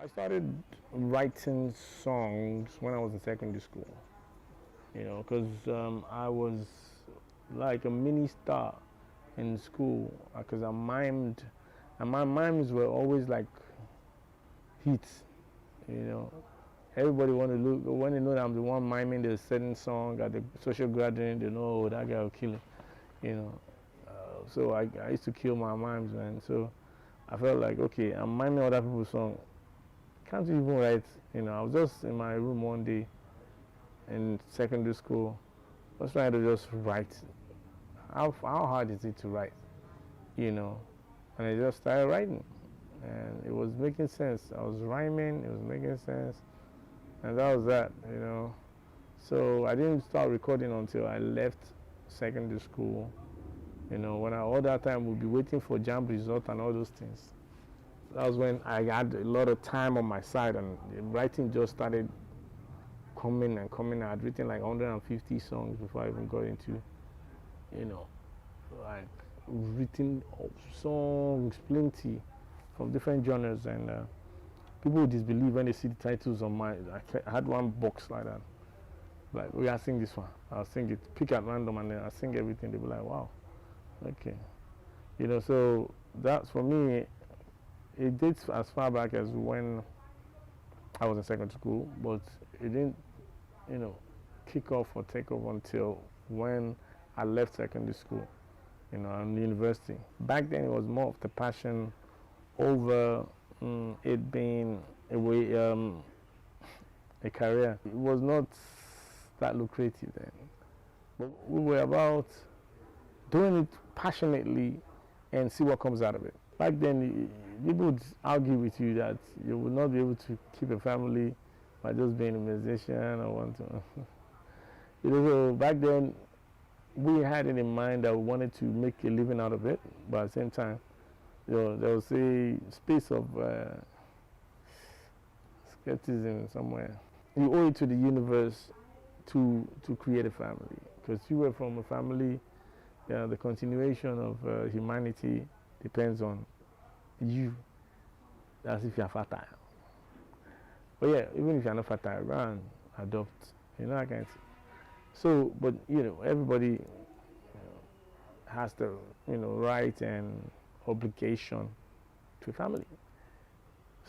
I started writing songs when I was in secondary school, because I was like a mini star in school because I mimed, and my mimes were always like hits, you know. Everybody want to look when they know that I'm the one miming the certain song at the social gathering. They know, oh, that guy will kill it, you know. So I used to kill my mimes, man. So I felt like, okay, I'm miming other people's song. Can't you even write? I was just in my room one day in secondary school. I was trying to just write. How hard is it to write? You know, and I just started writing, and it was making sense. I was rhyming. It was making sense, and that was that. So I didn't start recording until I left secondary school. When all that time we'll be waiting for jam result and all those things. That was when I had a lot of time on my side, and the writing just started coming and coming. I had written like 150 songs before I even got into, like written songs plenty from different genres, and people would disbelieve when they see the titles on my. I had one box like that. Like, we are sing this one. I'll sing it, pick at random, and then I sing everything. They'll be like, wow, okay. So that's for me. It dates as far back as when I was in secondary school, but it didn't, kick off or take off until when I left secondary school, and university. Back then, it was more of the passion over it being a way, a career. It was not that lucrative then, but we were about doing it passionately and see what comes out of it. Back then, people would argue with you that you would not be able to keep a family by just being a musician or want to. So back then, we had it in mind that we wanted to make a living out of it, but at the same time, there was a space of skepticism somewhere. You owe it to the universe to create a family, because you were from a family. The continuation of humanity depends on you. That's if you're fertile. But yeah, even if you're not fertile, run, adopt, I can't. So, but everybody has the right and obligation to a family.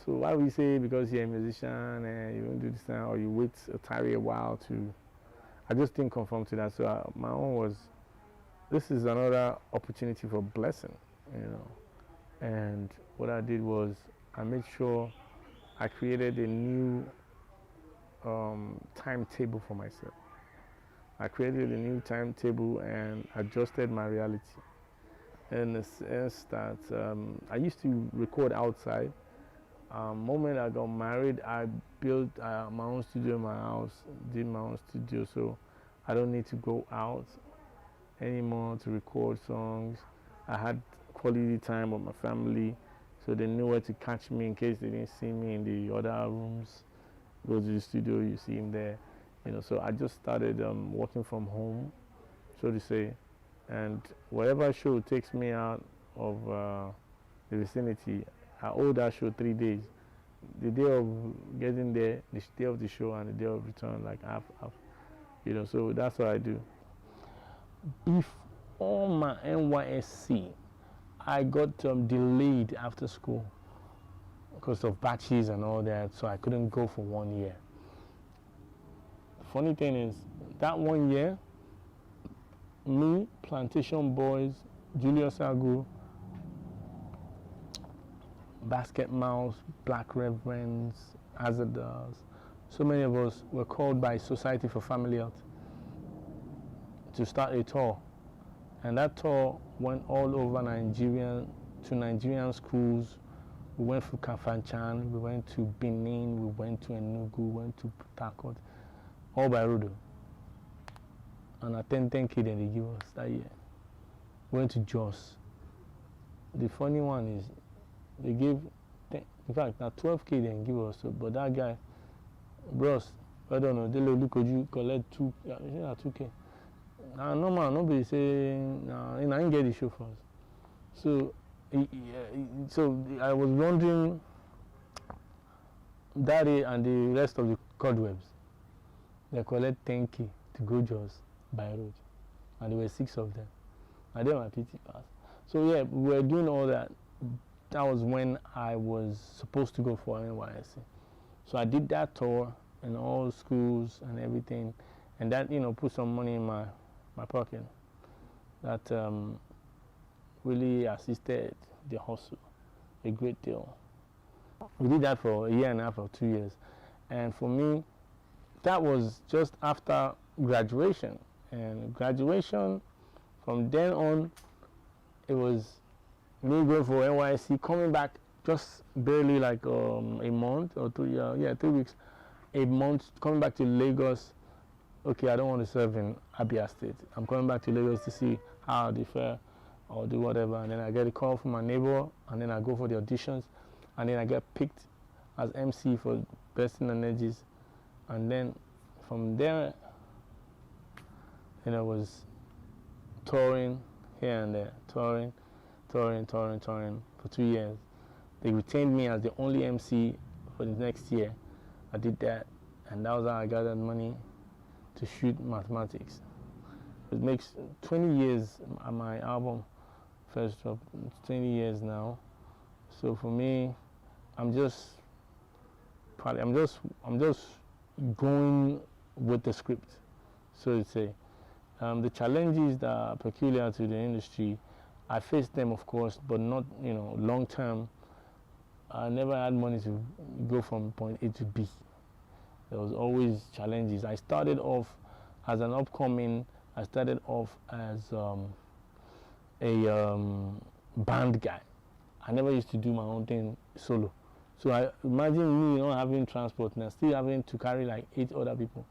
So why we say because you're a musician and you don't do this now, or you wait or tarry a while to, I just didn't conform to that. So my own was, this is another opportunity for blessing, And what I did was I made sure I created a new timetable for myself. I created a new timetable and adjusted my reality. In the sense that I used to record outside. Moment I got married, I built my own studio in my house, did my own studio, so I don't need to go out anymore to record songs. I had quality time with my family, so they knew where to catch me in case they didn't see me in the other rooms. Go to the studio, you see him there. So I just started working from home, so to say, and whatever show takes me out of the vicinity, I owe that show 3 days. The day of getting there, the day of the show, and the day of return, like half. So that's what I do. Before my NYSC, I got delayed after school because of batches and all that, so I couldn't go for 1 year. The funny thing is, that 1 year, me, Plantation Boys, Julius Agu, Basket Mouse, Black Reverends, Azadas, so many of us were called by Society for Family Health to start a tour, and that tour went all over Nigeria, to Nigerian schools. We went to Kafanchan, we went to Benin, we went to Enugu, we went to Port Harcourt, all by road. And a 10K they give us that year. We went to Jos. The funny one is, they gave, in fact, now 12K they give us, but that guy, bros, I don't know, they look at you, collect 2K. Now, normal, nobody say, I didn't get the show first. So I was wondering Daddy and the rest of the cobwebs, they collect 10K to go Jos by road, and there were 6 of them. And then my PT pass. So yeah, we were doing all that. That was when I was supposed to go for NYSC. So I did that tour in all schools and everything, and that put some money in my pocket. That really assisted the hustle a great deal. We did that for a year and a half or 2 years, and for me, that was just after graduation. And graduation, from then on, it was me going for NYSC, coming back just barely like a month or 3 weeks, a month, coming back to Lagos. Okay, I don't want to serve in Abia State. I'm coming back to Lagos to see how they fare or do whatever. And then I get a call from my neighbor, and then I go for the auditions, and then I get picked as MC for Best in Energies. And then from there, I was touring here and there, touring for 2 years. They retained me as the only MC for the next year. I did that, and that was how I gathered money to shoot Mathematics. It makes 20 years on my album first drop, 20 years now. So for me, I'm just going with the script, so to say. The challenges that are peculiar to the industry, I faced them, of course, but not long term. I never had money to go from point A to B. There was always challenges. I started off as an upcoming. I started off as a band guy. I never used to do my own thing solo. So I imagine me not having transport and still having to carry like 8 other people.